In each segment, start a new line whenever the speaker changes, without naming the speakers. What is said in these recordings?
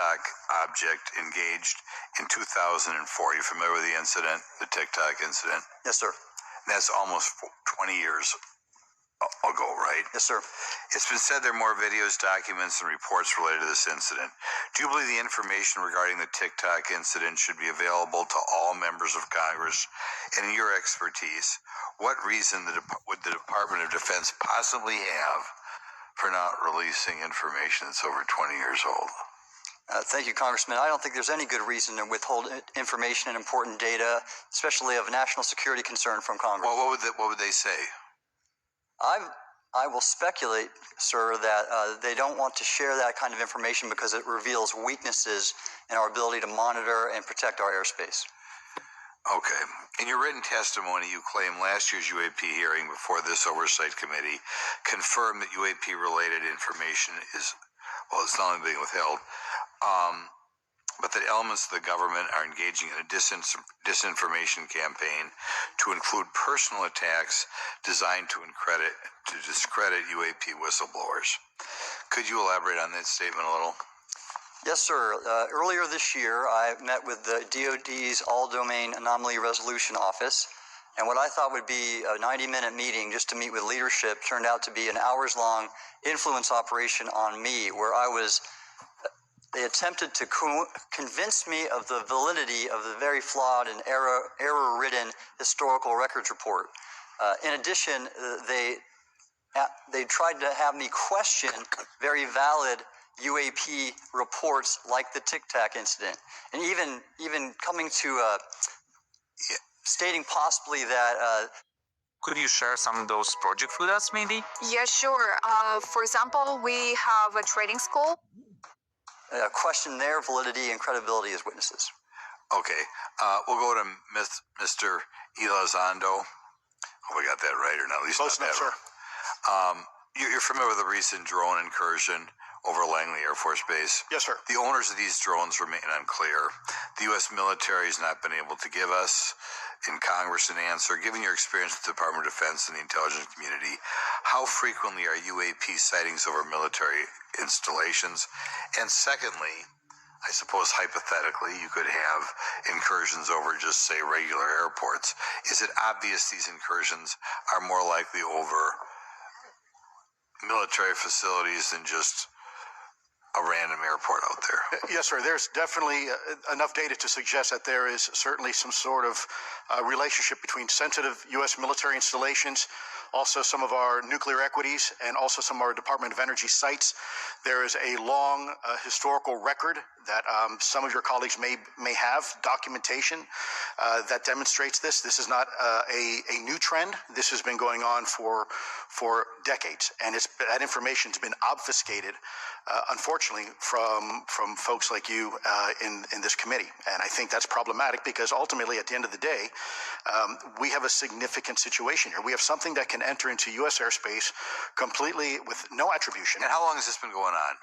TikTok object engaged in 2004. You familiar with the incident, the TikTok incident?
Yes, sir.
That's almost 20 years ago, right?
Yes, sir.
It's been said there are more videos, documents, and reports related to this incident. Do you believe the information regarding the TikTok incident should be available to all members of Congress? And in your expertise, what reason would the Department of Defense possibly have for not releasing information that's over 20 years old?
Thank you, Congressman. I don't think there's any good reason to withhold information and important data, especially of national security concern, from Congress.
Well, what would they say?
I will speculate, sir, that they don't want to share that kind of information because it reveals weaknesses in our ability to monitor and protect our airspace.
Okay. In your written testimony, you claim last year's UAP hearing before this oversight committee confirmed that UAP-related information is, well, it's not only being withheld, but that elements of the government are engaging in a disinformation campaign to include personal attacks designed to discredit UAP whistleblowers. Could you elaborate on that statement a little?
Yes, sir. Earlier this year, I met with the DoD's All-Domain Anomaly Resolution Office, and what I thought would be a 90-minute meeting just to meet with leadership turned out to be an hours-long influence operation on me, where they attempted to convince me of the validity of the very flawed and error-ridden historical records report. In addition, they tried to have me question very valid UAP reports like the Tic Tac incident, and even coming to stating possibly that.
Could you share some of those projects with us, maybe?
Yeah, sure. For example, we have a trading school.
Question their validity and credibility as witnesses.
Okay. We'll go to Mr. Elizondo. Hope I got that right, or not at least
close enough, sir.
You're familiar with the recent drone incursion over Langley Air Force Base?
Yes, sir.
The owners of these drones remain unclear. The U.S. military has not been able to give us in Congress an answer. Given your experience with the Department of Defense and the intelligence community, how frequently are UAP sightings over military installations? And secondly, I suppose hypothetically you could have incursions over just, say, regular airports. Is it obvious these incursions are more likely over military facilities than just a random airport out there?
Yes, sir. There's definitely enough data to suggest that there is certainly some sort of relationship between sensitive U.S. military installations, also some of our nuclear equities, and also some of our Department of Energy sites. There is a long historical record that some of your colleagues may have, documentation that demonstrates this. This is not a new trend. This has been going on for decades, and that information has been obfuscated, unfortunately, from folks like you in this committee. And I think that's problematic because ultimately, at the end of the day, we have a significant situation here. We have something that can enter into U.S. airspace completely with no attribution.
And how long has this been going on?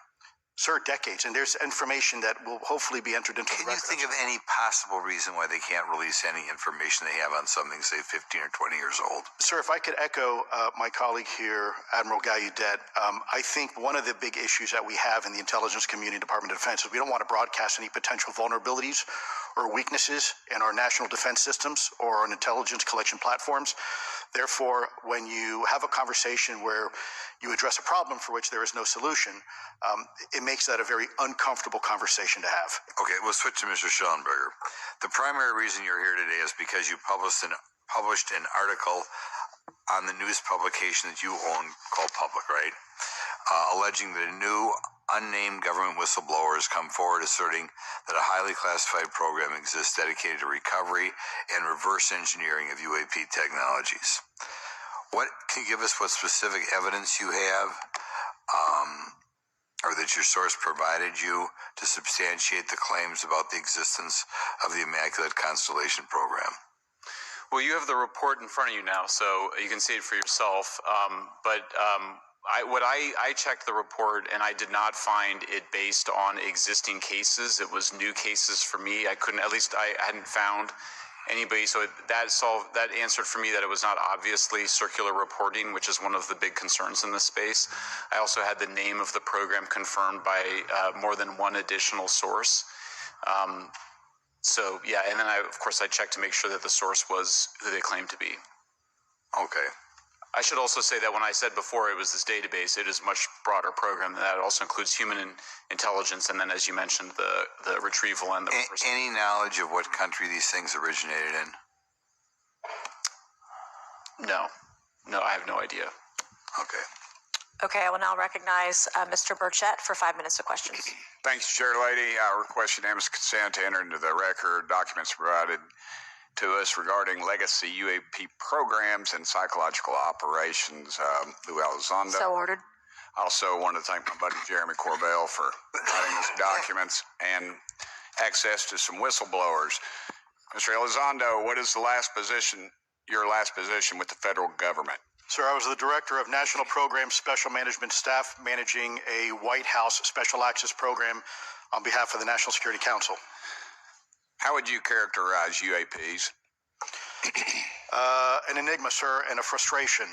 Sir, decades, and there's information that will hopefully be entered into the record.
Can you think of any possible reason why they can't release any information they have on something, say, 15 or 20 years old?
Sir, if I could echo my colleague here, Admiral Gallaudet, I think one of the big issues that we have in the intelligence community, Department of Defense, is we don't want to broadcast any potential vulnerabilities or weaknesses in our national defense systems or on intelligence collection platforms. Therefore, when you have a conversation where you address a problem for which there is no solution, it makes that a very uncomfortable conversation to have.
Okay, we'll switch to Mr. Schellenberger. The primary reason you're here today is because you published an article on the news publication that you own called Public, right? Alleging that a new unnamed government whistleblower has come forward asserting that a highly classified program exists dedicated to recovery and reverse engineering of UAP technologies. Can you give us what specific evidence you have, or that your source provided you to substantiate the claims about the existence of the Immaculate Constellation program?
Well, you have the report in front of you now, so you can see it for yourself. I checked the report, and I did not find it based on existing cases. It was new cases for me. I hadn't found anybody. So that answered for me that it was not obviously circular reporting, which is one of the big concerns in this space. I also had the name of the program confirmed by more than one additional source. So yeah, and then of course I checked to make sure that the source was who they claimed to be.
Okay.
I should also say that when I said before it was this database, it is a much broader program than that. It also includes human intelligence, and then, as you mentioned, the retrieval and the
Any knowledge of what country these things originated in?
No, I have no idea.
Okay.
Okay, I will now recognize Mr. Burchett for 5 minutes of questions.
Thanks, Chair Lady. I request unanimous consent to enter into the record documents provided to us regarding legacy UAP programs and psychological operations. Lou Elizondo.
So ordered.
Also want to thank my buddy Jeremy Corbell for providing us documents and access to some whistleblowers. Mr. Elizondo, what is your last position with the federal government?
Sir, I was the Director of National Program Special Management Staff managing a White House Special Access Program on behalf of the National Security Council.
How would you characterize UAPs?
An enigma, sir, and a frustration.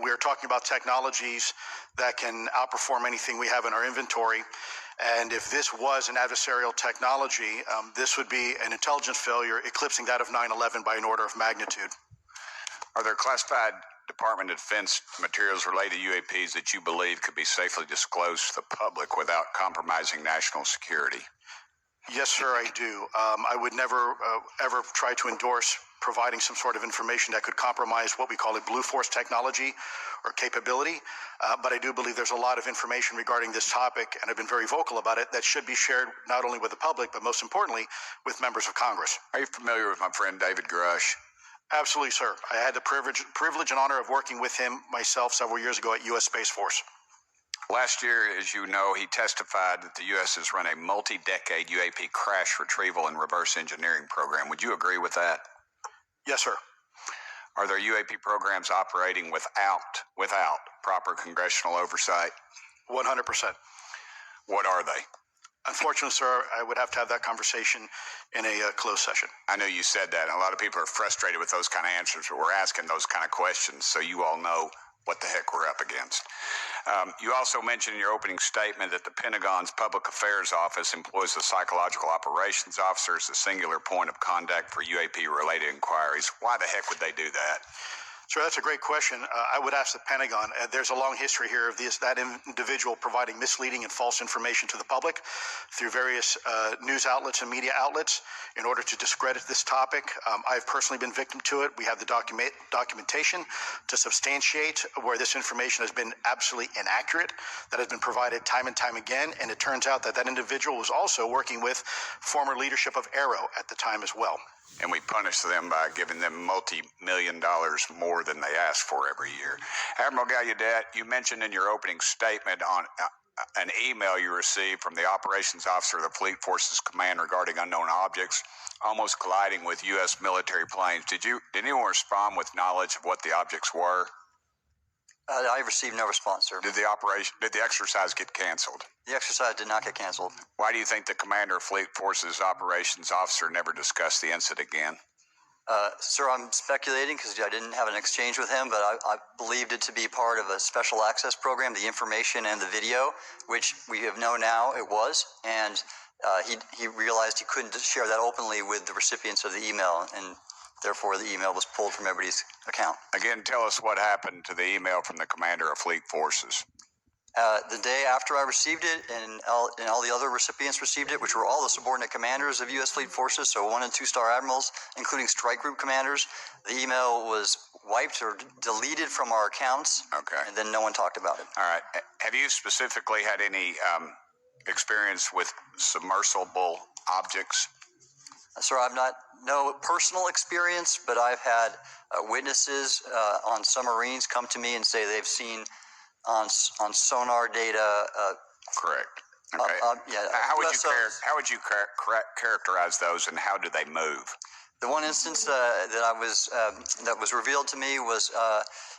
We're talking about technologies that can outperform anything we have in our inventory. And if this was an adversarial technology, this would be an intelligence failure eclipsing that of 9/11 by an order of magnitude.
Are there classified Department of Defense materials related to UAPs that you believe could be safely disclosed to the public without compromising national security?
Yes, sir, I do. I would never, ever try to endorse providing some sort of information that could compromise what we call a blue force technology or capability. But I do believe there's a lot of information regarding this topic, and I've been very vocal about it, that should be shared not only with the public, but most importantly, with members of Congress.
Are you familiar with my friend David Grush?
Absolutely, sir. I had the privilege and honor of working with him myself several years ago at U.S. Space Force.
Last year, as you know, he testified that the U.S. has run a multi-decade UAP crash retrieval and reverse engineering program. Would you agree with that?
Yes, sir.
Are there UAP programs operating without proper congressional oversight?
100%.
What are they?
Unfortunately, sir, I would have to have that conversation in a closed session.
I know you said that, and a lot of people are frustrated with those kind of answers, but we're asking those kind of questions so you all know what the heck we're up against. You also mentioned in your opening statement that the Pentagon's Public Affairs Office employs the Psychological Operations Officer as the singular point of contact for UAP-related inquiries. Why the heck would they do that?
Sir, that's a great question. I would ask the Pentagon. There's a long history here of that individual providing misleading and false information to the public through various news outlets and media outlets in order to discredit this topic. I've personally been victim to it. We have the documentation to substantiate where this information has been absolutely inaccurate, that has been provided time and time again. And it turns out that individual was also working with former leadership of Arrow at the time as well.
And we punish them by giving them multi-million dollars more than they ask for every year. Admiral Gallaudet, you mentioned in your opening statement on an email you received from the operations officer of the Fleet Forces Command regarding unknown objects almost colliding with U.S. military planes. Did anyone respond with knowledge of what the objects were?
I received no response, sir.
Did the exercise get canceled?
The exercise did not get canceled.
Why do you think the commander of Fleet Forces operations officer never discussed the incident again?
Sir, I'm speculating because I didn't have an exchange with him, but I believed it to be part of a special access program, the information and the video, which we have known now it was, and he realized he couldn't share that openly with the recipients of the email, and therefore the email was pulled from everybody's account.
Again, tell us what happened to the email from the commander of Fleet Forces.
The day after I received it, and all the other recipients received it, which were all the subordinate commanders of U.S. Fleet Forces, so 1- and 2-star admirals, including strike group commanders, the email was wiped or deleted from our accounts. Okay. And then no one talked about it.
All right. Have you specifically had any experience with submersible objects?
Sir, I've no personal experience, but I've had witnesses on submarines come to me and say they've seen on sonar data.
Correct. Okay.
Yeah.
How would you characterize those, and how do they move?
The one instance that was revealed to me was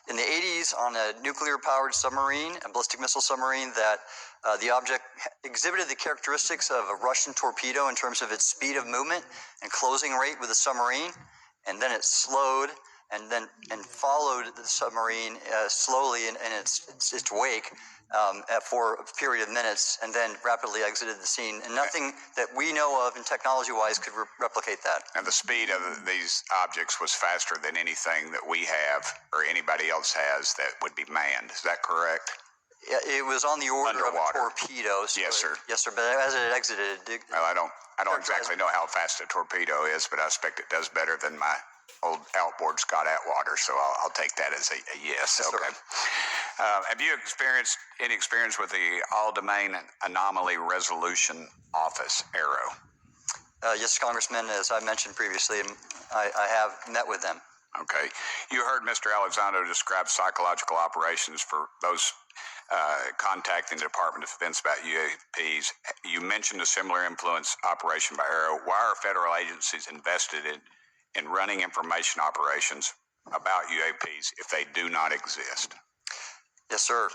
in the 80s on a nuclear-powered submarine, a ballistic missile submarine, that the object exhibited the characteristics of a Russian torpedo in terms of its speed of movement and closing rate with the submarine, and then it slowed and followed the submarine slowly in its wake for a period of minutes, and then rapidly exited the scene. And nothing that we know of, and technology-wise, could replicate that.
And the speed of these objects was faster than anything that we have or anybody else has that would be manned. Is that correct?
It was on the order
Underwater.
of a torpedo. So
Yes, sir.
Yes, sir. But as it exited,
Well, I don't exactly know how fast a torpedo is, but I expect it does better than my old outboard Scott Atwater, so I'll take that as a yes.
Yes,
okay. Have you experienced any experience with the All-Domain Anomaly Resolution Office, ARROW?
Yes, Congressman, as I mentioned previously, I have met with them.
Okay. You heard Mr. Elizondo describe psychological operations for those contacting the Department of Defense about UAPs. You mentioned a similar influence operation by ARROW. Why are federal agencies invested in running information operations about UAPs if they do not exist?
Yes, sir.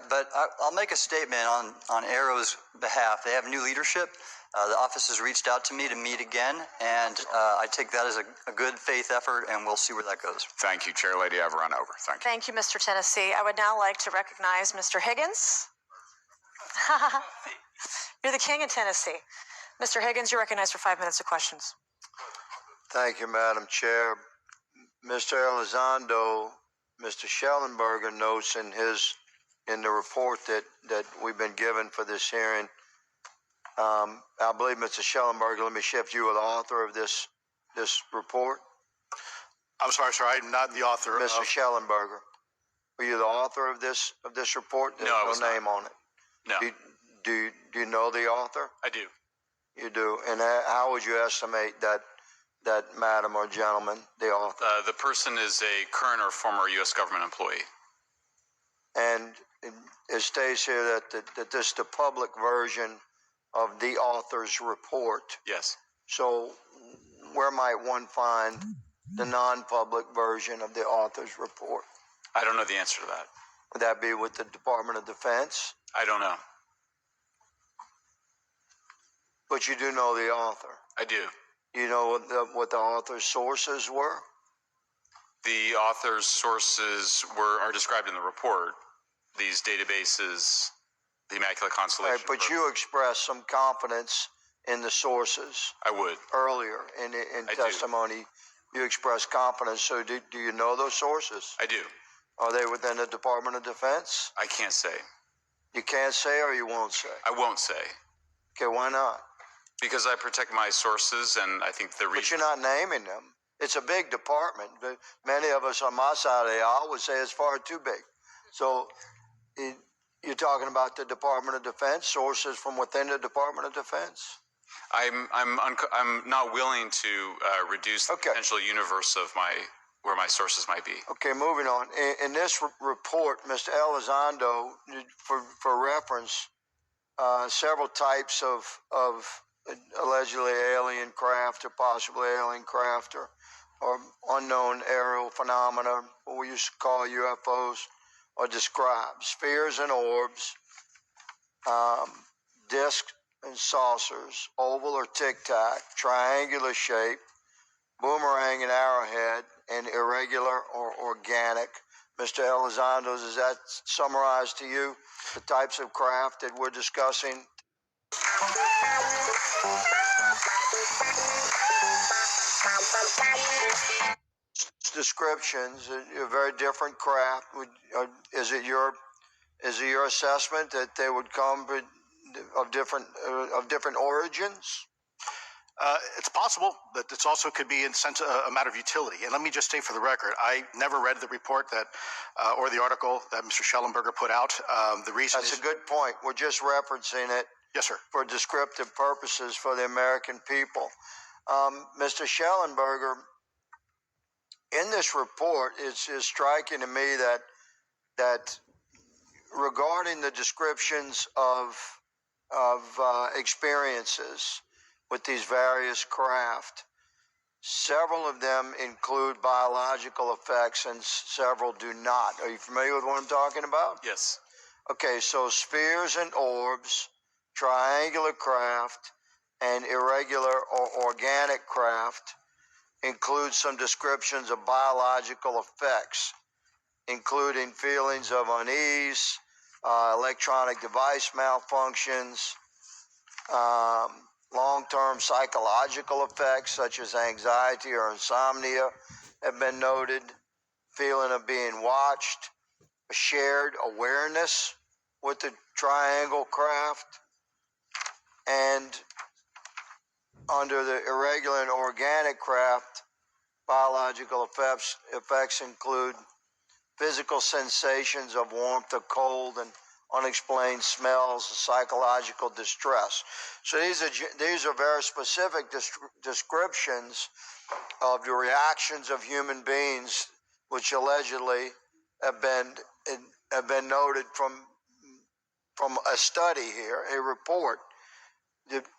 But I'll make a statement on ARROW's behalf. They have new leadership. The office has reached out to me to meet again, and I take that as a good faith effort, and we'll see where that goes.
Thank you, Chair Lady. I've run over. Thank you.
Thank you, Mr. Tennessee. I would now like to recognize Mr. Higgins. You're the king in Tennessee. Mr. Higgins, you're recognized for 5 minutes of questions.
Thank you, Madam Chair. Mr. Elizondo, Mr. Schellenberger notes in the report that we've been given for this hearing. I believe, Mr. Schellenberger, let me shift you, are the author of this report.
I'm sorry, sir. I'm not the author.
Mr. Schellenberger, were you the author of this report? There's
No, I was
no name on it.
No,
Do you know the author?
I do.
You do. And how would you estimate that madam or gentleman, the author?
The person is a current or former U.S. government employee.
And it states here that this is the public version of the author's report.
Yes.
So where might one find the non-public version of the author's report?
I don't know the answer to that.
Would that be with the Department of Defense?
I don't know.
But you do know the author.
I do.
You know what the author's sources were?
The author's sources are described in the report. These databases, the Immaculate Constellation.
Right, but you expressed some confidence in the sources.
I would.
Earlier in testimony, you expressed confidence. So do you know those sources?
I do.
Are they within the Department of Defense?
I can't say.
You can't say, or you won't say?
I won't say.
Okay, why not?
Because I protect my sources, and I think the reason.
But you're not naming them. It's a big department. But many of us on my side of the aisle would say it's far too big. So you're talking about the Department of Defense, sources from within the Department of Defense?
I'm not willing to reduce the potential universe of where my sources might be.
Okay, moving on. In this report, Mr. Elizondo, for reference, several types of allegedly alien craft or possibly alien craft or unknown aerial phenomena, what we used to call UFOs, are described. Spheres and orbs, discs and saucers, oval or tic-tac, triangular shape, boomerang and arrowhead, and irregular or organic. Mr. Elizondo, does that summarize to you the types of craft that we're discussing? Descriptions, a very different craft. Is it your assessment that they would come of different origins?
It's possible, but it's also could be in sense a matter of utility. And let me just state for the record, I never read the report that or the article that Mr. Schellenberger put out. The reason
That's a good point. We're just referencing it.
Yes, sir.
For descriptive purposes for the American people. Mr. Schellenberger, in this report, it's striking to me that regarding the descriptions of experiences with these various craft, Several of them include biological effects and several do not. Are you familiar with what I'm talking about?
Yes.
Okay, so spheres and orbs, triangular craft, and irregular or organic craft include some descriptions of biological effects, including feelings of unease, electronic device malfunctions, long-term psychological effects such as anxiety or insomnia have been noted, feeling of being watched, a shared awareness with the triangle craft, and under the irregular and organic craft, biological effects include physical sensations of warmth or cold and unexplained smells, psychological distress. So these are very specific descriptions of the reactions of human beings, which allegedly have been noted from a study here, a report.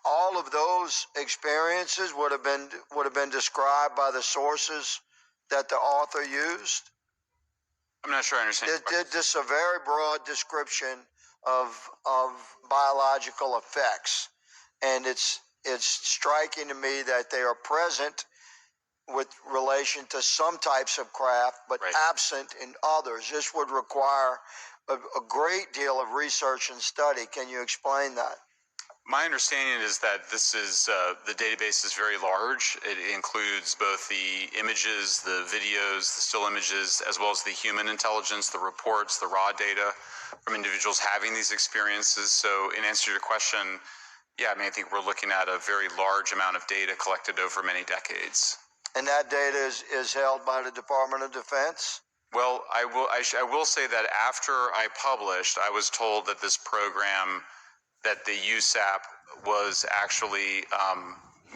All of those experiences would have been described by the sources that the author used.
I'm not sure I understand.
This is a very broad description of biological effects, and it's striking to me that they are present with relation to some types of craft, but absent in others. This would require a great deal of research and study. Can you explain that?
My understanding is that this is the database is very large. It includes both the images, the videos, the still images, as well as the human intelligence, the reports, the raw data from individuals having these experiences. So in answer to your question, yeah, I mean, I think we're looking at a very large amount of data collected over many decades.
And that data is held by the Department of Defense?
Well, I will say that after I published, I was told that this program, that the USAP was actually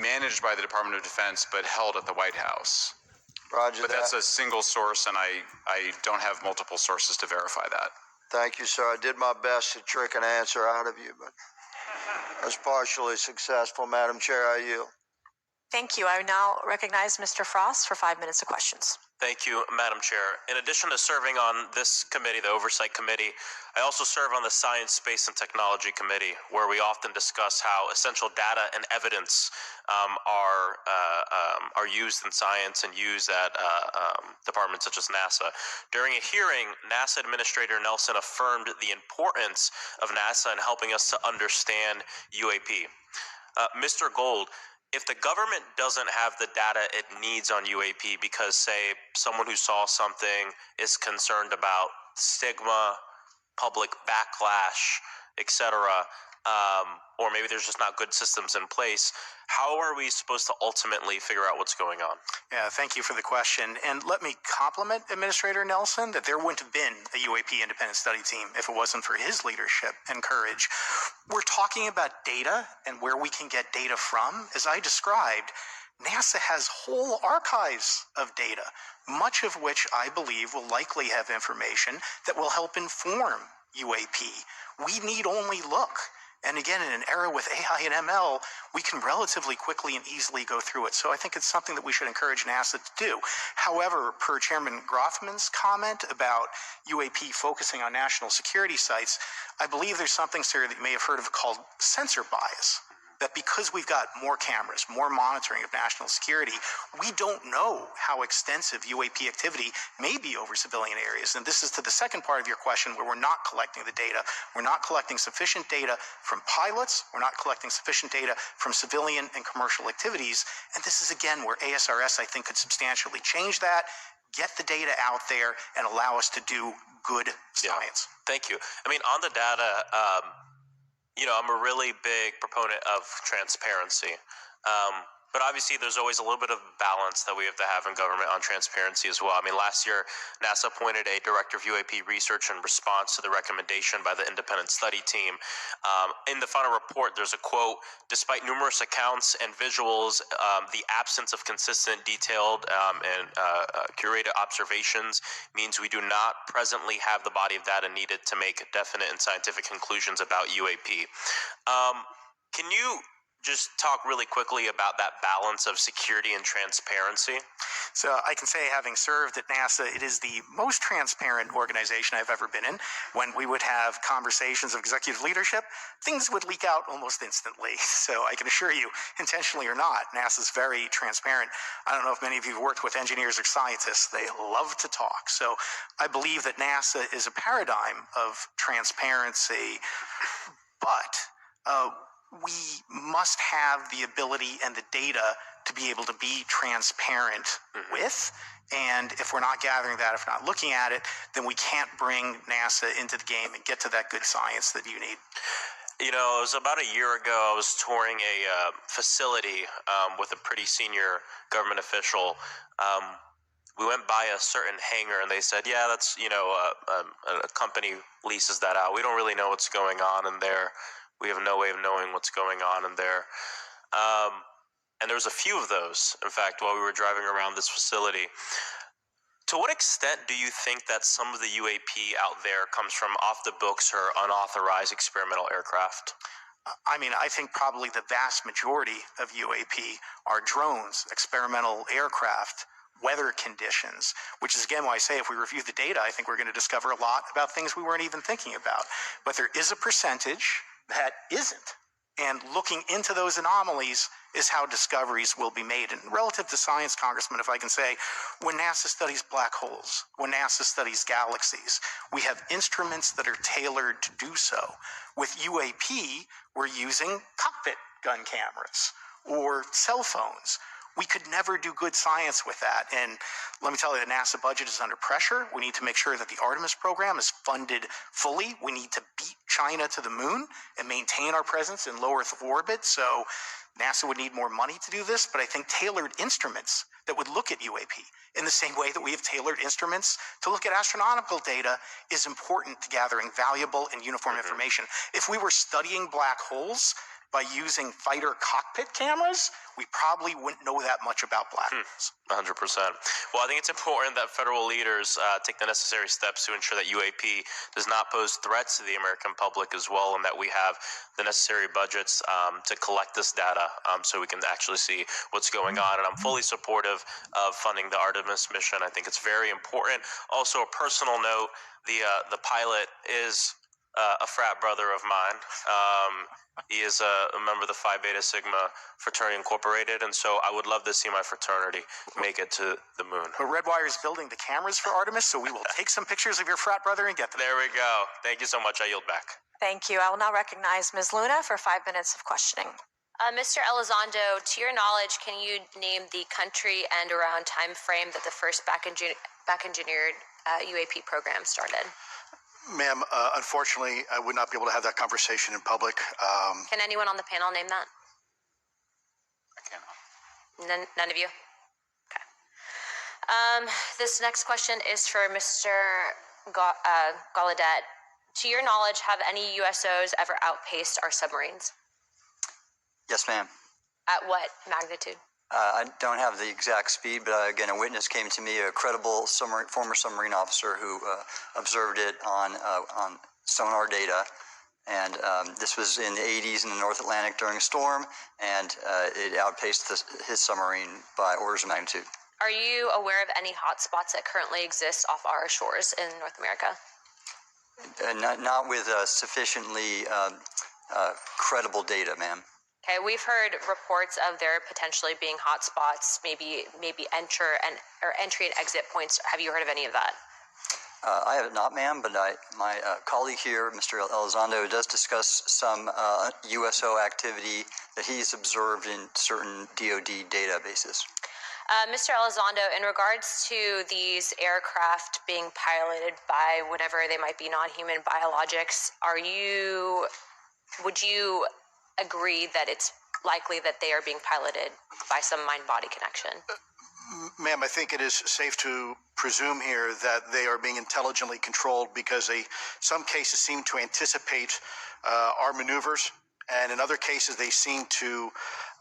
managed by the Department of Defense, but held at the White House.
Roger
but
that.
That's a single source, and I don't have multiple sources to verify that.
Thank you, sir. I did my best to trick an answer out of you, but I was partially successful. Madam Chair, I yield.
Thank you. I now recognize Mr. Frost for 5 minutes of questions.
Thank you, Madam Chair. In addition to serving on this committee, the Oversight Committee, I also serve on the Science, Space, and Technology Committee, where we often discuss how essential data and evidence are used in science and used at departments such as NASA. During a hearing, NASA Administrator Nelson affirmed the importance of NASA in helping us to understand UAP. Mr. Gold, if the government doesn't have the data it needs on UAP because, say, someone who saw something is concerned about stigma, public backlash, etc., or maybe there's just not good systems in place, how are we supposed to ultimately figure out what's going on?
Yeah, thank you for the question. And let me compliment Administrator Nelson that there wouldn't have been a UAP independent study team if it wasn't for his leadership and courage. We're talking about data and where we can get data from. As I described, NASA has whole archives of data, much of which I believe will likely have information that will help inform UAP. We need only look. And again, in an era with AI and ML, we can relatively quickly and easily go through it. So I think it's something that we should encourage NASA to do. However, per Chairman Grothman's comment about UAP focusing on national security sites, I believe there's something, sir, that you may have heard of called sensor bias. That because we've got more cameras, more monitoring of national security, we don't know how extensive UAP activity may be over civilian areas. And this is to the second part of your question, where we're not collecting the data. We're not collecting sufficient data from pilots. We're not collecting sufficient data from civilian and commercial activities. And this is, again, where ASRS, I think, could substantially change that, get the data out there, and allow us to do good science.
Yeah. Thank you. I mean, on the data, I'm a really big proponent of transparency. But obviously, there's always a little bit of balance that we have to have in government on transparency as well. I mean, last year, NASA appointed a director of UAP research in response to the recommendation by the independent study team. In the final report, there's a quote: "Despite numerous accounts and visuals, the absence of consistent, detailed, and curated observations means we do not presently have the body of data needed to make definite and scientific conclusions about UAP." Can you just talk really quickly about that balance of security and transparency?
So I can say, having served at NASA, it is the most transparent organization I've ever been in. When we would have conversations of executive leadership, things would leak out almost instantly. So I can assure you, intentionally or not, NASA's very transparent. I don't know if many of you have worked with engineers or scientists. They love to talk. So I believe that NASA is a paradigm of transparency, but we must have the ability and the data to be able to be transparent with. And if we're not gathering that, if we're not looking at it, then we can't bring NASA into the game and get to that good science that you need.
You know, it was about a year ago, I was touring a facility with a pretty senior government official. We went by a certain hangar and they said, yeah, that's, you know, a company leases that out. We don't really know what's going on in there. We have no way of knowing what's going on in there. And there was a few of those, in fact, while we were driving around this facility. To what extent do you think that some of the UAP out there comes from off the books or unauthorized experimental aircraft?
I mean, I think probably the vast majority of UAP are drones, experimental aircraft, weather conditions, which is again why I say if we review the data, I think we're going to discover a lot about things we weren't even thinking about. But there is a percentage that isn't. And looking into those anomalies is how discoveries will be made. And relative to science, Congressman, if I can say, when NASA studies black holes, when NASA studies galaxies, we have instruments that are tailored to do so. With UAP, we're using cockpit gun cameras or cell phones. We could never do good science with that. And let me tell you, the NASA budget is under pressure. We need to make sure that the Artemis program is funded fully. We need to beat China to the moon and maintain our presence in low Earth orbit. So NASA would need more money to do this, but I think tailored instruments that would look at UAP in the same way that we have tailored instruments to look at astronomical data is important to gathering valuable and uniform information. If we were studying black holes by using fighter cockpit cameras, we probably wouldn't know that much about black holes.
100%. Well, I think it's important that federal leaders take the necessary steps to ensure that UAP does not pose threats to the American public as well, and that we have the necessary budgets to collect this data so we can actually see what's going on. And I'm fully supportive of funding the Artemis mission. I think it's very important. Also, a personal note, the pilot is a frat brother of mine. He is a member of the Phi Beta Sigma Fraternity Incorporated, and so I would love to see my fraternity make it to the moon.
But Redwire is building the cameras for Artemis, so we will take some pictures of your frat brother and get them.
There we go. Thank you so much. I yield back.
Thank you. I will now recognize Ms. Luna for 5 minutes of questioning.
Mr. Elizondo, to your knowledge, can you name the country and around time frame that the first back engineered UAP program started?
Ma'am, unfortunately, I would not be able to have that conversation in public.
Can anyone on the panel name that?
I cannot.
None of you? Okay. This next question is for Mr. Gallaudet. To your knowledge, have any USOs ever outpaced our submarines?
Yes, ma'am.
At what magnitude?
I don't have the exact speed, but again, a witness came to me, a credible former submarine officer who observed it on sonar data. And this was in the 80s in the North Atlantic during a storm, and it outpaced his submarine by orders of magnitude.
Are you aware of any hotspots that currently exist off our shores in North America?
Not with sufficiently credible data, ma'am.
Okay, we've heard reports of there potentially being hotspots, maybe entry and exit points. Have you heard of any of that?
I have not, ma'am, but my colleague here, Mr. Elizondo, does discuss some USO activity that he's observed in certain DoD databases.
Mr. Elizondo, in regards to these aircraft being piloted by whatever they might be, non-human biologics, would you agree that it's likely that they are being piloted by some mind-body connection?
Ma'am, I think it is safe to presume here that they are being intelligently controlled because some cases seem to anticipate our maneuvers, and in other cases they seem to,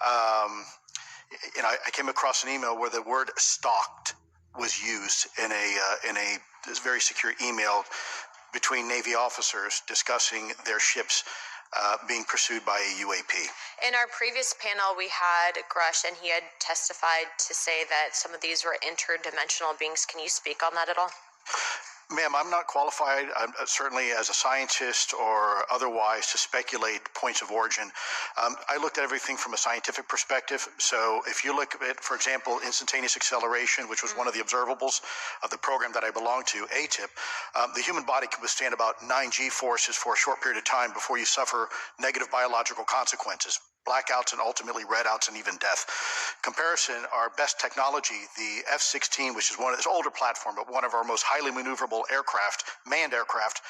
I came across an email where the word "stalked" was used in a very secure email between Navy officers discussing their ships being pursued by a UAP.
In our previous panel, we had Grush, and he had testified to say that some of these were interdimensional beings. Can you speak on that at all?
Ma'am, I'm not qualified, certainly as a scientist or otherwise, to speculate points of origin. I looked at everything from a scientific perspective. So if you look at, for example, instantaneous acceleration, which was one of the observables of the program that I belong to, ATIP, the human body can withstand about 9 G-forces for a short period of time before you suffer negative biological consequences. Blackouts and ultimately redouts and even death. Comparison, our best technology, the F-16, which is one of this older platform, but one of our most highly maneuverable aircraft, manned aircraft,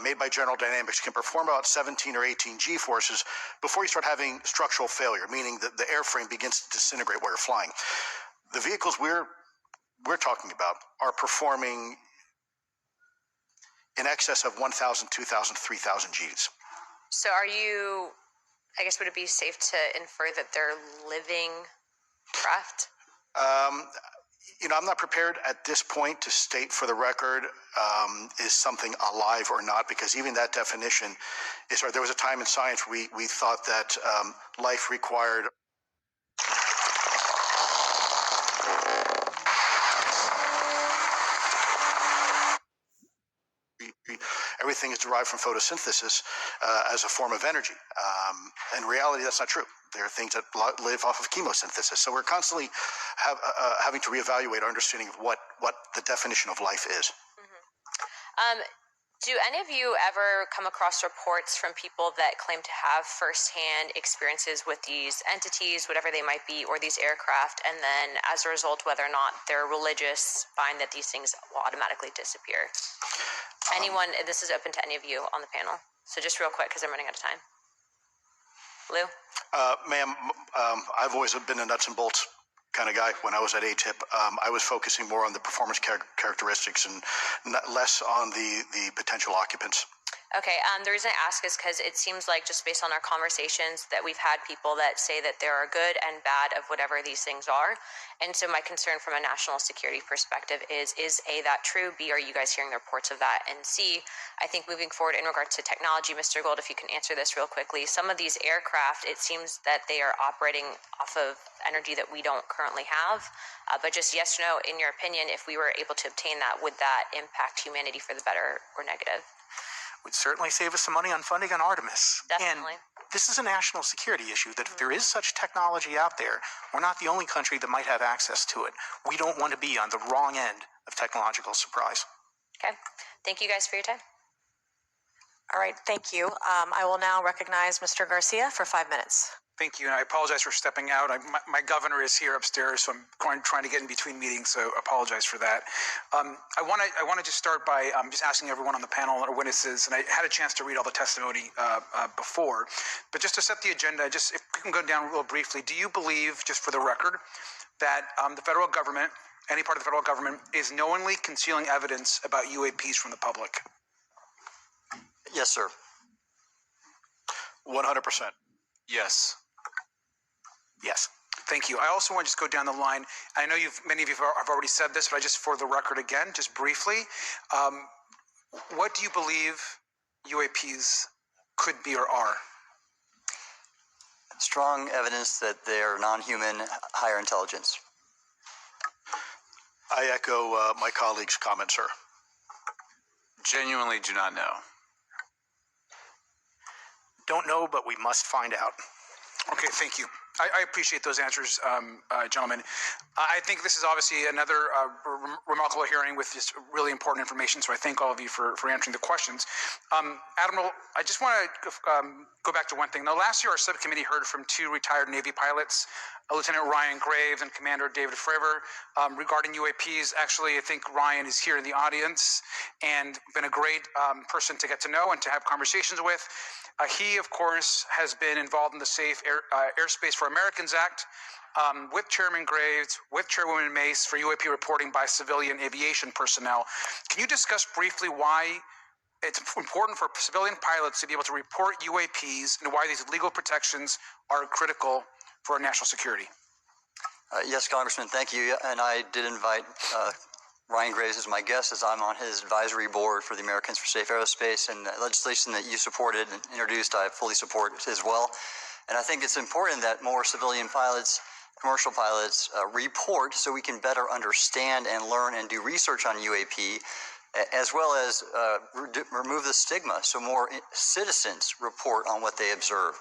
made by General Dynamics, can perform about 17 or 18 G-forces before you start having structural failure, meaning that the airframe begins to disintegrate while you're flying. The vehicles we're talking about are performing in excess of 1,000, 2,000, 3,000 Gs.
So are you, I guess, would it be safe to infer that they're living craft?
I'm not prepared at this point to state for the record is something alive or not, because even that definition is hard. There was a time in science we thought that life required everything is derived from photosynthesis as a form of energy. In reality, that's not true. There are things that live off of chemosynthesis. So we're constantly having to reevaluate our understanding of what the definition of life is.
Mm-hmm. Do any of you ever come across reports from people that claim to have firsthand experiences with these entities, whatever they might be, or these aircraft, and then as a result, whether or not they're religious, find that these things will automatically disappear? Anyone, this is open to any of you on the panel. So just real quick, because I'm running out of time. Lou?
Ma'am, I've always been a nuts and bolts kind of guy. When I was at ATIP, I was focusing more on the performance characteristics and less on the potential occupants.
Okay, the reason I ask is because it seems like, just based on our conversations, that we've had people that say that there are good and bad of whatever these things are. And so my concern from a national security perspective is A, that true? B, are you guys hearing the reports of that? And C, I think moving forward in regard to technology, Mr. Gold, if you can answer this real quickly, some of these aircraft, it seems that they are operating off of energy that we don't currently have. But just yes or no, in your opinion, if we were able to obtain that, would that impact humanity for the better or negative?
Would certainly save us some money on funding on Artemis.
Definitely.
And this is a national security issue, that if there is such technology out there, we're not the only country that might have access to it. We don't want to be on the wrong end of technological surprise.
Okay. Thank you guys for your time.
All right, thank you. I will now recognize Mr. Garcia for 5 minutes.
Thank you, and I apologize for stepping out. My governor is here upstairs, so I'm trying to get in between meetings, so apologize for that. I want to just start by just asking everyone on the panel or witnesses, and I had a chance to read all the testimony before, but just to set the agenda, just if we can go down real briefly, do you believe, just for the record, that the federal government, any part of the federal government, is knowingly concealing evidence about UAPs from the public?
Yes, sir.
100%.
Yes.
Yes. Thank you. I also want to just go down the line. I know many of you have already said this, but I just, for the record again, just briefly, what do you believe UAPs could be or are?
Strong evidence that they are non-human, higher intelligence.
I echo my colleague's comment, sir.
Genuinely do not know.
Don't know, but we must find out.
Okay, thank you. I appreciate those answers, gentlemen. I think this is obviously another remarkable hearing with just really important information, so I thank all of you for answering the questions. Admiral, I just want to go back to one thing. Now, last year our subcommittee heard from 2 retired Navy pilots, Lieutenant Ryan Graves and Commander David Fravor, regarding UAPs. Actually, I think Ryan is here in the audience and been a great person to get to know and to have conversations with. He, of course, has been involved in the Safe Airspace for Americans Act with Chairman Graves, with Chairwoman Mace for UAP reporting by civilian aviation personnel. Can you discuss briefly why it's important for civilian pilots to be able to report UAPs and why these legal protections are critical for our national security?
Yes, Congressman, thank you. And I did invite Ryan Graves is my guest, as I'm on his advisory board for the Americans for Safe Aerospace, and the legislation that you supported and introduced, I fully support as well. And I think it's important that more civilian pilots, commercial pilots, report so we can better understand and learn and do research on UAP, as well as remove the stigma so more citizens report on what they observe.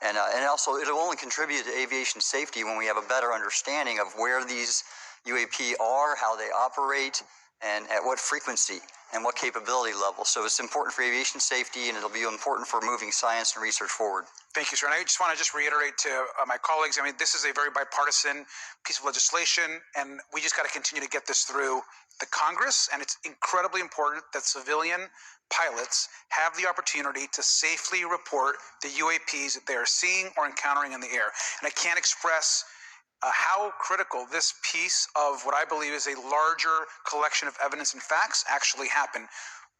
And also, it'll only contribute to aviation safety when we have a better understanding of where these UAP are, how they operate, and at what frequency and what capability level. So it's important for aviation safety, and it'll be important for moving science and research forward.
Thank you, sir. And I just want to reiterate to my colleagues, I mean, this is a very bipartisan piece of legislation, and we just got to continue to get this through the Congress, and it's incredibly important that civilian pilots have the opportunity to safely report the UAPs that they are seeing or encountering in the air. And I can't express how critical this piece of what I believe is a larger collection of evidence and facts actually happen.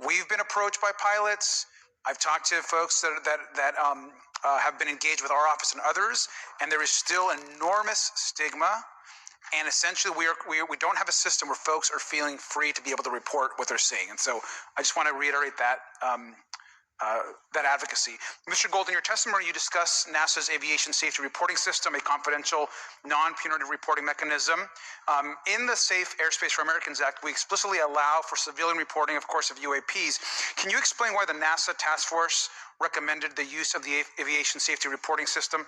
We've been approached by pilots. I've talked to folks that have been engaged with our office and others, and there is still enormous stigma. And essentially, we don't have a system where folks are feeling free to be able to report what they're seeing. And so I just want to reiterate that advocacy. Mr. Gold, in your testimony, you discuss NASA's aviation safety reporting system, a confidential, non-punitive reporting mechanism. In the Safe Airspace for Americans Act, we explicitly allow for civilian reporting, of course, of UAPs. Can you explain why the NASA task force recommended the use of the aviation safety reporting system?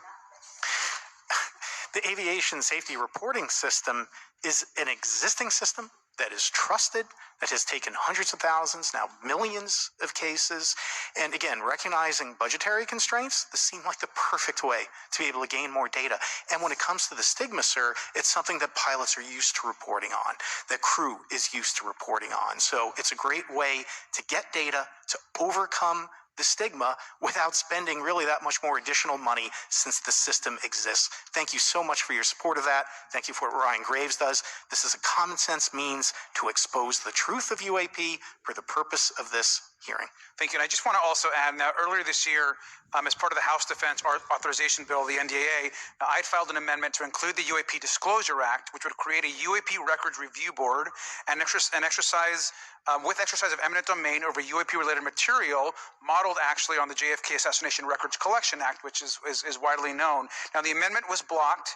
The aviation safety reporting system is an existing system that is trusted, that has taken hundreds of thousands, now millions of cases. And again, recognizing budgetary constraints, this seemed like the perfect way to be able to gain more data. And when it comes to the stigma, sir, it's something that pilots are used to reporting on, that crew is used to reporting on. So it's a great way to get data, to overcome the stigma without spending really that much more additional money since the system exists. Thank you so much for your support of that. Thank you for what Ryan Graves does. This is a common sense means to expose the truth of UAP for the purpose of this hearing.
Thank you. And I just want to also add, now earlier this year, as part of the House Defense Authorization Bill, the NDAA, I filed an amendment to include the UAP Disclosure Act, which would create a UAP Records Review Board and exercise of eminent domain over UAP-related material, modeled actually on the JFK Assassination Records Collection Act, which is widely known. Now, the amendment was blocked,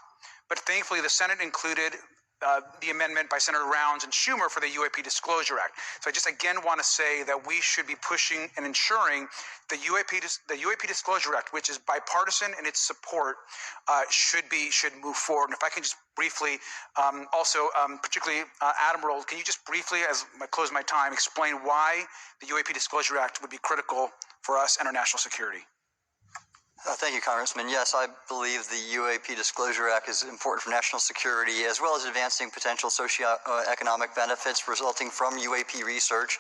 but thankfully the Senate included the amendment by Senator Rounds and Schumer for the UAP Disclosure Act. So I just again want to say that we should be pushing and ensuring the UAP Disclosure Act, which is bipartisan in its support, should move forward. And if I can just briefly, particularly Admiral, can you just briefly, as I close my time, explain why the UAP Disclosure Act would be critical for us and our national security?
Thank you, Congressman. Yes, I believe the UAP Disclosure Act is important for national security, as well as advancing potential socioeconomic benefits resulting from UAP research,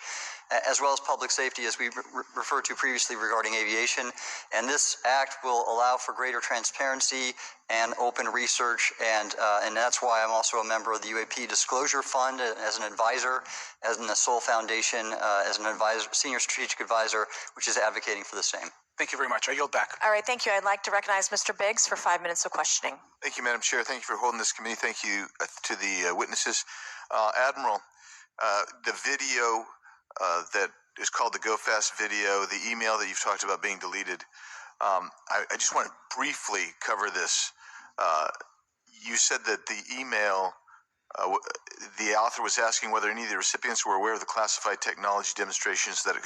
as well as public safety, as we referred to previously regarding aviation. And this act will allow for greater transparency and open research, and that's why I'm also a member of the UAP Disclosure Fund as an advisor, as in the Sol Foundation as an advisor, senior strategic advisor, which is advocating for the same.
Thank you very much. I yield back.
All right, thank you. I'd like to recognize Mr. Biggs for 5 minutes of questioning.
Thank you, Madam Chair. Thank you for holding this committee. Thank you to the witnesses. Admiral, the video that is called the Go Fast video, the email that you've talked about being deleted, I just want to briefly cover this. You said that the email, the author was asking whether any of the recipients were aware of the classified technology demonstrations that it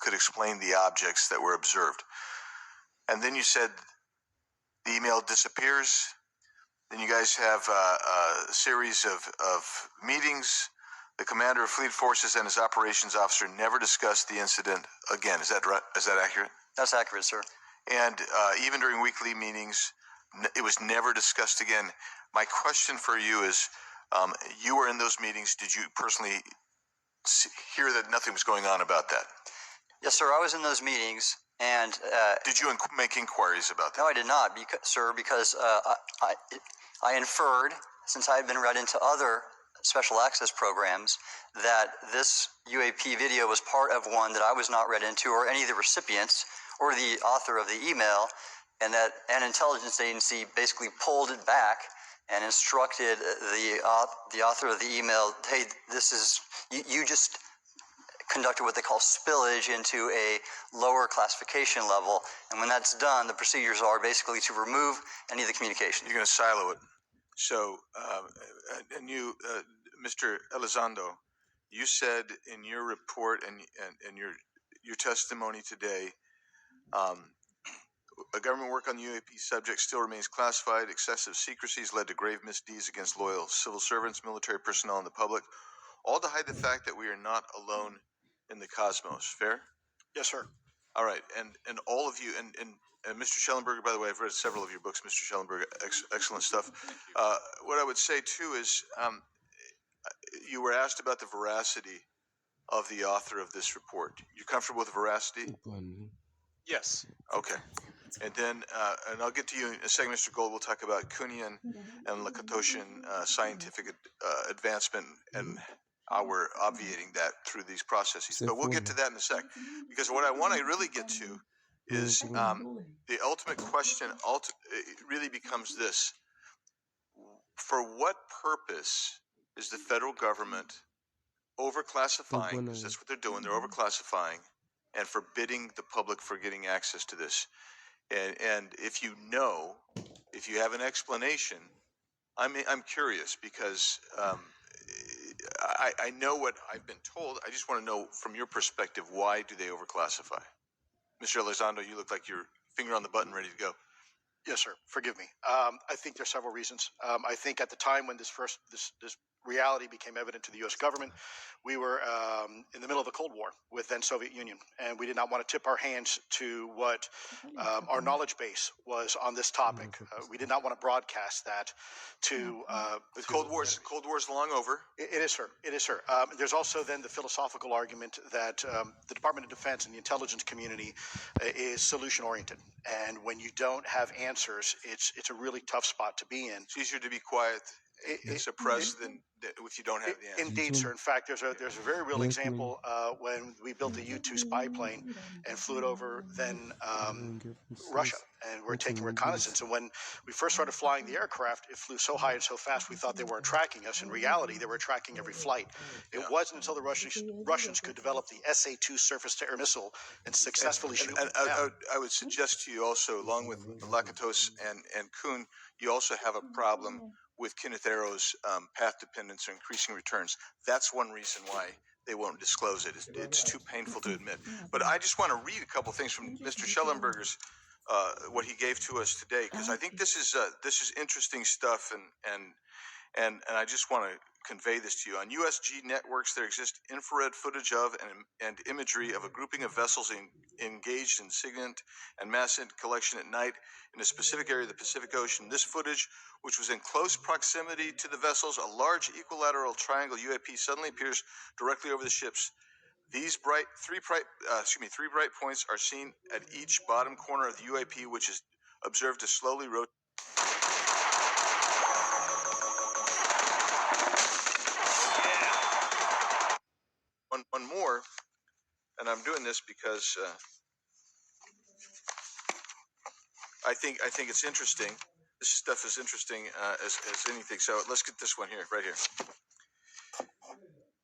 could explain the objects that were observed. And then you said the email disappears. Then you guys have a series of meetings. The commander of fleet forces and his operations officer never discussed the incident again. Is that right? Is that accurate?
That's accurate, sir.
And even during weekly meetings, it was never discussed again. My question for you is, you were in those meetings. Did you personally hear that nothing was going on about that?
Yes, sir. I was in those meetings, and
did you make inquiries about that?
No, I did not, because I inferred, since I had been read into other special access programs, that this UAP video was part of one that I was not read into, or any of the recipients, or the author of the email, and that an intelligence agency basically pulled it back and instructed the author of the email, hey, this is, you just conducted what they call spillage into a lower classification level. And when that's done, the procedures are basically to remove any of the communication.
You're going to silo it. So, and you, Mr. Elizondo, you said in your report and your testimony today, a government work on the UAP subject still remains classified. Excessive secrecy has led to grave misdeeds against loyal civil servants, military personnel, and the public, all to hide the fact that we are not alone in the cosmos. Fair?
Yes, sir.
All right, and all of you, and Mr. Schellenberger, by the way, I've read several of your books, Mr. Schellenberger, excellent stuff. What I would say too is, you were asked about the veracity of the author of this report. You comfortable with the veracity?
Yes.
Okay. And then, and I'll get to you in a second, Mr. Gold. We'll talk about Kuhnian and Lakatoshan scientific advancement and how we're obviating that through these processes. But we'll get to that in a sec. Because what I want to really get to is the ultimate question it really becomes this. For what purpose is the federal government overclassifying, because that's what they're doing, they're overclassifying and forbidding the public for getting access to this? And if you know, if you have an explanation, I'm curious because I know what I've been told. I just want to know from your perspective, why do they overclassify? Mr. Elizondo, you look like you're finger on the button, ready to go.
Yes, sir. Forgive me. I think there's several reasons. I think at the time when this reality became evident to the U.S. government, we were in the middle of a Cold War with then Soviet Union, and we did not want to tip our hands to what our knowledge base was on this topic. We did not want to broadcast that to
the Cold War's long over.
It is, sir. It is, sir. There's also then the philosophical argument that the Department of Defense and the intelligence community is solution oriented, and when you don't have answers, it's a really tough spot to be in.
It's easier to be quiet and suppressed than if you don't have the answer.
Indeed, sir. In fact, there's a very real example when we built the U-2 spy plane and flew it over then Russia, and we're taking reconnaissance. And when we first started flying the aircraft, it flew so high and so fast we thought they weren't tracking us. In reality, they were tracking every flight. It wasn't until the Russians could develop the SA-2 surface-to-air missile and successfully shoot them down.
I would suggest to you also, along with Lakatos and Kuhn, you also have a problem with Kenneth Arrow's path dependence or increasing returns. That's one reason why they won't disclose it. It's too painful to admit. But I just want to read a couple things from Mr. Schellenberger's, what he gave to us today, because I think this is interesting stuff, and I just want to convey this to you. On USG networks, there exists infrared footage of and imagery of a grouping of vessels engaged in SIGINT and mass collection at night in a specific area of the Pacific Ocean. This footage, which was in close proximity to the vessels, a large equilateral triangle UAP suddenly appears directly over the ships. These three bright points are seen at each bottom corner of the UAP, which is observed to slowly rotate. One more, and I'm doing this because I think it's interesting. This stuff is interesting as anything. So let's get this one here, right here.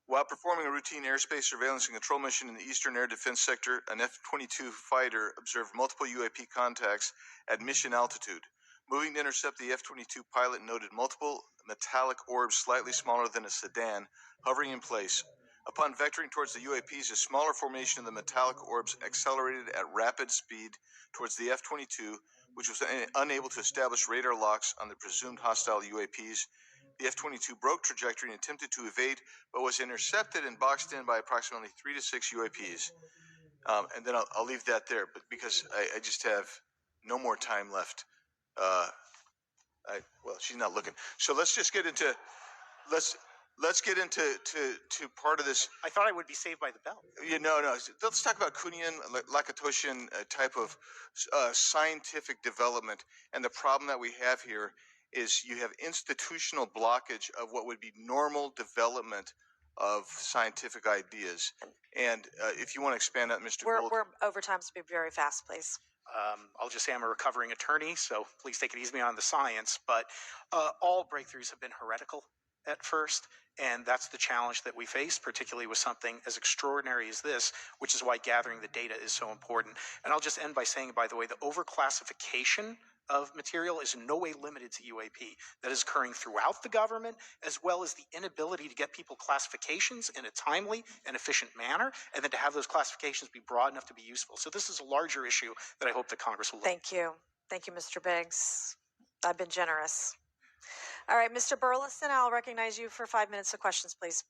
While performing a routine airspace surveillance and control mission in the Eastern Air Defense Sector, an F-22 fighter observed multiple UAP contacts at mission altitude. Moving to intercept the F-22, pilot noted multiple metallic orbs slightly smaller than a sedan hovering in place. Upon vectoring towards the UAPs, a smaller formation of the metallic orbs accelerated at rapid speed towards the F-22, which was unable to establish radar locks on the presumed hostile UAPs. The F-22 broke trajectory and attempted to evade, but was intercepted and boxed in by approximately 3 to 6 UAPs. And then I'll leave that there, but because I just have no more time left. Well, she's not looking. So let's just get into Let's get into part of this.
I thought I would be saved by the bell.
No. Let's talk about Kuhnian, Lakatoshan type of scientific development. And the problem that we have here is you have institutional blockage of what would be normal development of scientific ideas. And if you want to expand that, Mr. Gold.
We're over time, so be very fast, please.
I'll just say I'm a recovering attorney, so please take it easy on the science, but all breakthroughs have been heretical at first, and that's the challenge that we face, particularly with something as extraordinary as this, which is why gathering the data is so important. And I'll just end by saying, by the way, the overclassification of material is in no way limited to UAP. That is occurring throughout the government, as well as the inability to get people classifications in a timely and efficient manner, and then to have those classifications be broad enough to be useful. So this is a larger issue that I hope that Congress will look at.
Thank you. Thank you, Mr. Biggs. I've been generous. All right, Mr. Burleson, I'll recognize you for 5 minutes of questions, please.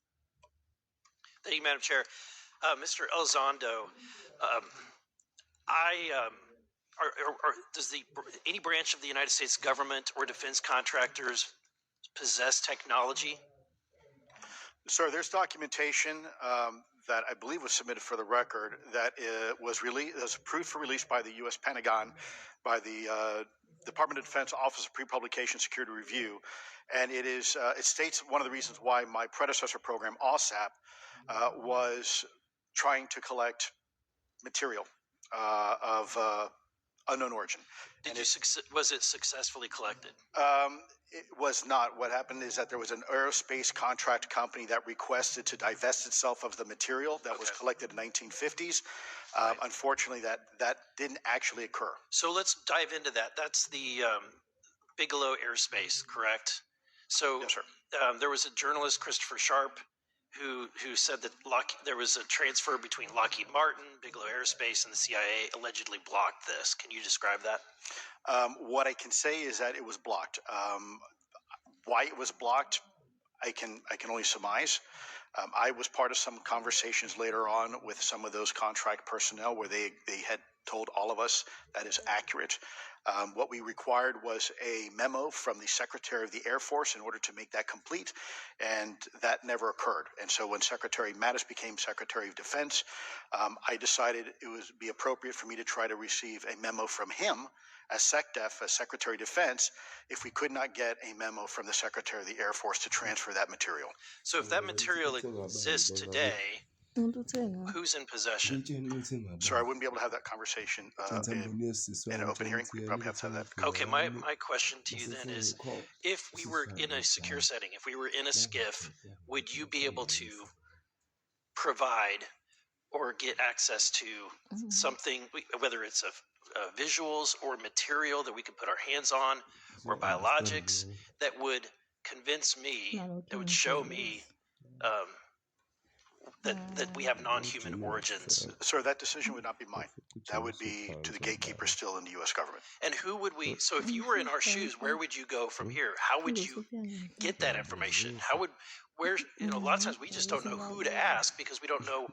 Thank you, Madam Chair. Mr. Elizondo, does any branch of the United States government or defense contractors possess technology?
Sir, there's documentation that I believe was submitted for the record that was approved for release by the U.S. Pentagon, by the Department of Defense Office of Pre-Publication Security Review, and it states one of the reasons why my predecessor program, OSAP, was trying to collect material of unknown origin.
Was it successfully collected?
It was not. What happened is that there was an aerospace contract company that requested to divest itself of the material that was collected in the 1950s. Right. Unfortunately, that didn't actually occur.
So let's dive into that. That's the Bigelow Airspace, correct? So
yes, sir.
There was a journalist, Christopher Sharp, who said that there was a transfer between Lockheed Martin, Bigelow Aerospace, and the CIA allegedly blocked this. Can you describe that?
What I can say is that it was blocked. Why it was blocked, I can only surmise. I was part of some conversations later on with some of those contract personnel where they had told all of us that is accurate. What we required was a memo from the Secretary of the Air Force in order to make that complete, and that never occurred. And so when Secretary Mattis became Secretary of Defense, I decided it would be appropriate for me to try to receive a memo from him as SecDef, as Secretary of Defense, if we could not get a memo from the Secretary of the Air Force to transfer that material.
So if that material exists today, who's in possession?
Sir, I wouldn't be able to have that conversation in an open hearing. We probably have to have that.
Okay, my question to you then is, if we were in a secure setting, if we were in a SCIF, would you be able to provide or get access to something, whether it's visuals or material that we could put our hands on, or biologics, that would convince me, that would show me that we have non-human origins?
Sir, that decision would not be mine. That would be to the gatekeeper still in the U.S. government.
And who would we, so if you were in our shoes, where would you go from here? How would you get that information? A lot of times we just don't know who to ask because we don't know